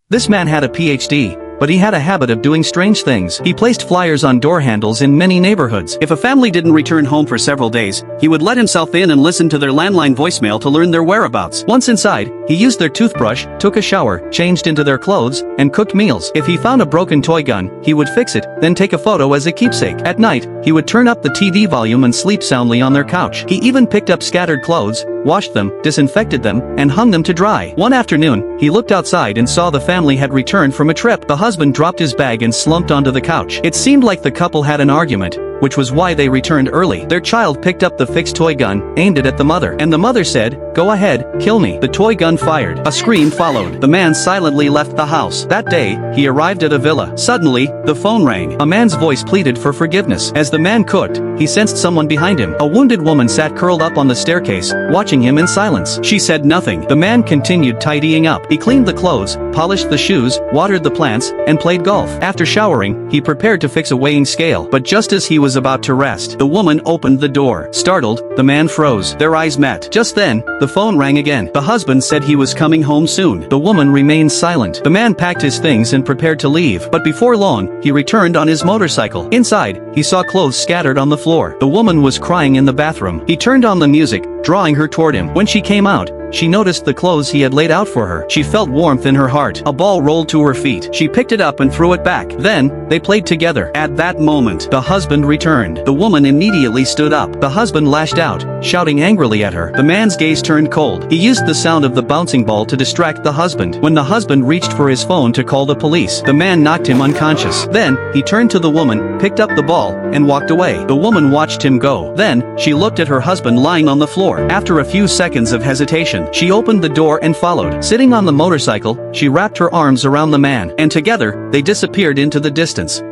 This man had a PhD, but he had a habit of doing strange things. He placed flyers on door handles in many neighborhoods. If a family didn't return home for several days, he would let himself in and listen to their landline voicemail to learn their whereabouts. Once inside, he used their toothbrush, took a shower, changed into their clothes, and cooked meals. If he found a broken toy gun, he would fix it, then take a photo as a keepsake. At night, he would turn up the TV volume and sleep soundly on their couch. He even picked up scattered clothes, washed them, disinfected them, and hung them to dry. One afternoon, he looked outside and saw the family had returned from a trip. The husband dropped his bag and slumped onto the couch. It seemed like the couple had an argument, which was why they returned early. Their child picked up the fixed toy gun, aimed it at the mother, and the mother said, "Go ahead, kill me." The toy gun fired. A scream followed. The man silently left the house. That day, he arrived at a villa. Suddenly, the phone rang. A man's voice pleaded for forgiveness. As the man cooked, he sensed someone behind him. A wounded woman sat curled up on the staircase, watching him in silence. She said nothing. The man continued tidying up. He cleaned the clothes, polished the shoes, watered the plants, and played golf. After showering, he prepared to fix a weighing scale. But just as he was about to rest, the woman opened the door. Startled, the man froze. Their eyes met. Just then, the phone rang again. The husband said he was coming home soon. The woman remained silent. The man packed his things and prepared to leave. But before long, he returned on his motorcycle. Inside, he saw clothes scattered on the floor. The woman was crying in the bathroom. He turned on the music, drawing her toward him. When she came out, she noticed the clothes he had laid out for her. She felt warmth in her heart. A ball rolled to her feet. She picked it up and threw it back. Then, they played together. At that moment, the husband returned. The woman immediately stood up. The husband lashed out, shouting angrily at her. The man's gaze turned cold. He used the sound of the bouncing ball to distract the husband. When the husband reached for his phone to call the police, the man knocked him unconscious. Then, he turned to the woman, picked up the ball, and walked away. The woman watched him go. Then, she looked at her husband lying on the floor. After a few seconds of hesitation, she opened the door and followed. Sitting on the motorcycle, she wrapped her arms around the man, and together, they disappeared into the distance.